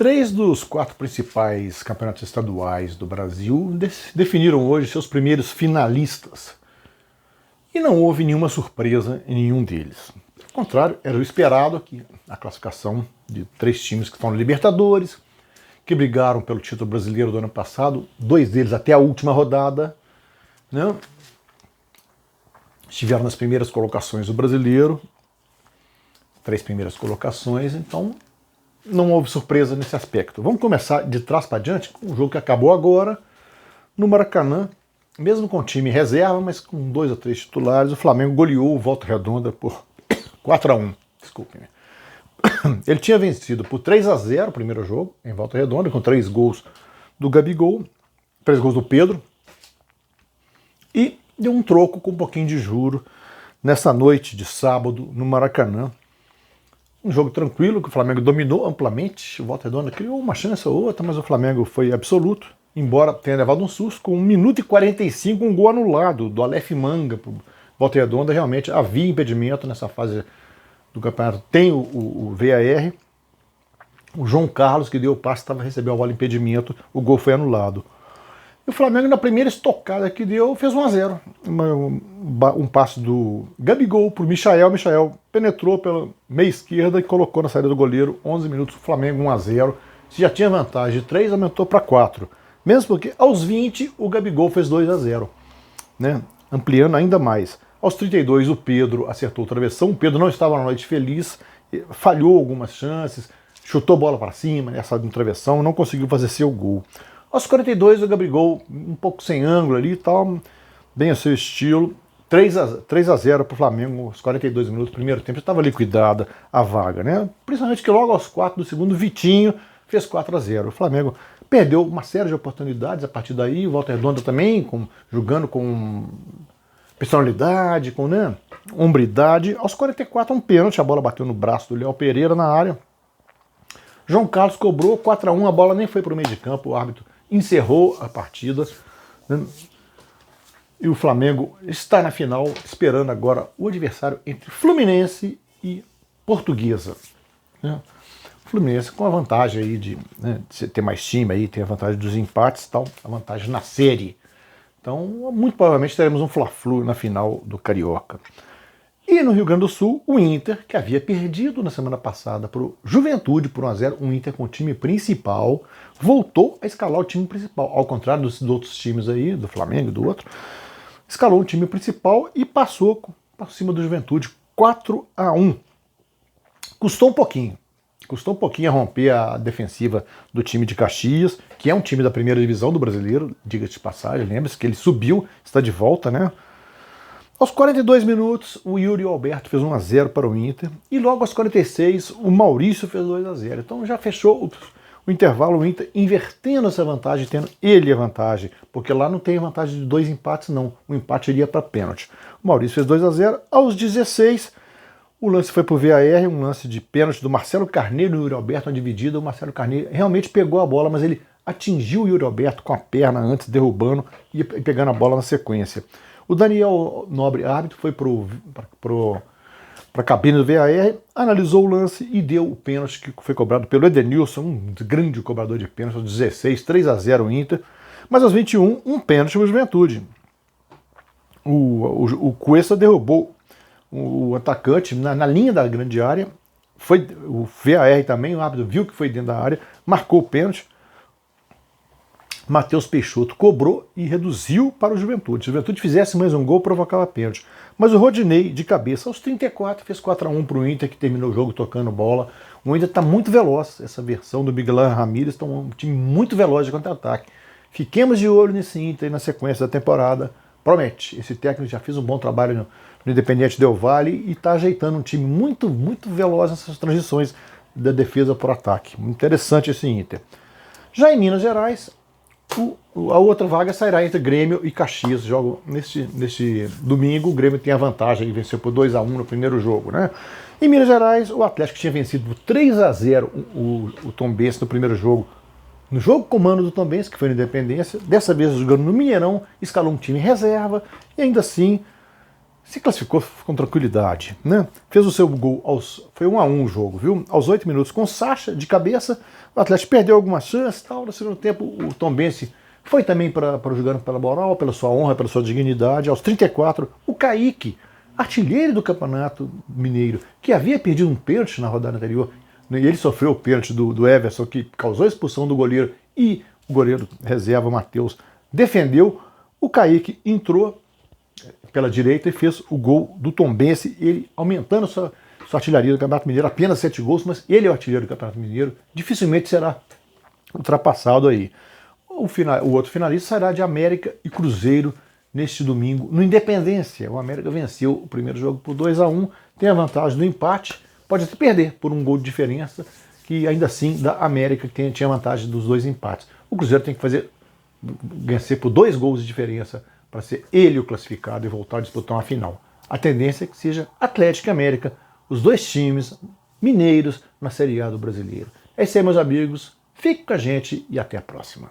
3 dos 4 principais campeonatos estaduais do Brasil definiram hoje seus primeiros finalistas. E não houve nenhuma surpresa em nenhum deles. Ao contrário, era o esperado que a classificação de 3 times que estão na Libertadores, que brigaram pelo título brasileiro do ano passado, 2 deles até a última rodada, né? Estiveram nas primeiras colocações do brasileiro, 3 primeiras colocações, então não houve surpresa nesse aspecto. Vamos começar de trás para diante com o jogo que acabou agora, no Maracanã, mesmo com time reserva, mas com 2 ou 3 titulares, o Flamengo goleou o Volta Redonda por 4-1. Desculpe-me. Ele tinha vencido por 3-0 o primeiro jogo, em Volta Redonda, com 3 gols do Gabigol, 3 gols do Pedro, e deu um troco com um pouquinho de juro nessa noite de sábado no Maracanã. Um jogo tranquilo, que o Flamengo dominou amplamente, o Volta Redonda criou uma chance ou outra, mas o Flamengo foi absoluto, embora tenha levado um susto, com 1 minuto e 45, um gol anulado do Aleph Manga para o Volta Redonda. Realmente havia impedimento nessa fase do campeonato. Tem o VAR, o João Carlos, que deu o passe, estava recebendo a bola impedimento, o gol foi anulado. E o Flamengo, na primeira estocada que deu, fez 1-0. Um passe do Gabigol para o Michael. Michael penetrou pela meia esquerda e colocou na saída do goleiro. 11 minutos, o Flamengo 1-0. Se já tinha vantagem de 3, aumentou para 4. Mesmo porque aos 20 o Gabigol fez 2-0, né? Ampliando ainda mais. Aos 32 o Pedro acertou o travessão. O Pedro não estava na noite feliz, falhou algumas chances, chutou bola para cima, nessa no travessão, não conseguiu fazer seu gol. Aos 42 o Gabigol um pouco sem ângulo ali e tal, bem a seu estilo. 3-0 para o Flamengo aos 42 minutos do primeiro tempo. Já estava liquidada a vaga, né? Principalmente que logo aos 4 do segundo, Vitinho fez 4-0. O Flamengo perdeu uma série de oportunidades a partir daí. O Volta Redonda também, jogando com personalidade, com, né, hombridade. Aos 44, um pênalti, a bola bateu no braço do Léo Pereira na área. João Carlos cobrou 4-1, a bola nem foi para o meio de campo, o árbitro encerrou a partida, né? E o Flamengo está na final, esperando agora o adversário entre Fluminense e Portuguesa, né? O Fluminense com a vantagem aí de ter mais time, aí tem a vantagem dos empates e tal, a vantagem na série. Então, muito provavelmente teremos um Fla-Flu na final do Carioca. E no Rio Grande do Sul, o Inter, que havia perdido na semana passada para o Juventude por 1-0, o Inter com o time principal, voltou a escalar o time principal, ao contrário dos outros times aí, do Flamengo e do outro, escalou o time principal e passou por cima do Juventude 4-1. Custou um pouquinho a romper a defensiva do time de Caxias, que é um time da primeira divisão do brasileiro, diga-se de passagem, lembre-se que ele subiu, está de volta, né? Aos 42 minutos, o Yuri Alberto fez 1-0 para o Inter, e logo aos 46, o Maurício fez 2-0. Então já fechou o intervalo, o Inter invertendo essa vantagem, tendo ele a vantagem, porque lá não tem vantagem de 2 empates, não. O empate iria para pênalti. O Maurício fez 2-0. Aos 16, o lance foi para o VAR, um lance de pênalti do Marcelo Carneiro no Yuri Alberto, uma dividida. O Marcelo Carneiro realmente pegou a bola, mas ele atingiu o Yuri Alberto com a perna antes, derrubando e pegando a bola na sequência. O Daniel Nobre, árbitro, foi para a cabine do VAR, analisou o lance e deu o pênalti que foi cobrado pelo Edenilson, um grande cobrador de pênalti, aos 16, 3-0 o Inter. Mas aos 21, um pênalti para o Juventude. O Cuesta derrubou o atacante na linha da grande área, foi o VAR também, o árbitro viu que foi dentro da área, marcou o pênalti. Matheus Peixoto cobrou e reduziu para o Juventude. Se o Juventude fizesse mais um gol, provocava pênalti. Mas o Rodinei, de cabeça, aos 34, fez 4-1 para o Inter, que terminou o jogo tocando bola. O Inter está muito veloz, essa versão do Miguel Ramírez está um time muito veloz de contra-ataque. Fiquemos de olho nesse Inter na sequência da temporada. Promete. Esse técnico já fez um bom trabalho no Independiente Del Valle e está ajeitando um time muito, muito veloz nessas transições da defesa para o ataque. Interessante esse Inter. Já em Minas Gerais, a outra vaga sairá entre Grêmio e Caxias. Jogo neste domingo, o Grêmio tem a vantagem e venceu por 2-1 no primeiro jogo, né? Em Minas Gerais, o Atlético tinha vencido por 3-0 o Tombense no primeiro jogo. No jogo comando do Tombense, que foi na Independência, dessa vez jogando no Mineirão, escalou um time reserva e ainda assim se classificou com tranquilidade, né? Fez o seu gol foi 1-1 o jogo, viu? Aos 8 minutos com o Sacha de cabeça, o Atlético perdeu algumas chances, tal. No segundo tempo o Tombense foi também para jogando pela moral, pela sua honra, pela sua dignidade. Aos 34, o Kaique, artilheiro do Campeonato Mineiro, que havia perdido um pênalti na rodada anterior, e ele sofreu o pênalti do Everson, que causou a expulsão do goleiro, e o goleiro reserva, Matheus, defendeu. O Kaique entrou pela direita e fez o gol do Tombense, ele aumentando sua artilharia do Campeonato Mineiro, apenas 7 gols, mas ele é o artilheiro do Campeonato Mineiro, dificilmente será ultrapassado aí. O outro finalista será de América e Cruzeiro neste domingo, no Independência. O América venceu o primeiro jogo por 2-1, tem a vantagem do empate, pode até perder por um gol de diferença, que ainda assim da América que tinha vantagem dos 2 empates. O Cruzeiro tem que vencer por 2 gols de diferença para ser ele o classificado e voltar a disputar uma final. A tendência é que seja Atlético e América, os 2 times mineiros na Série A do Brasileiro. É isso aí, meus amigos. Fique com a gente e até a próxima.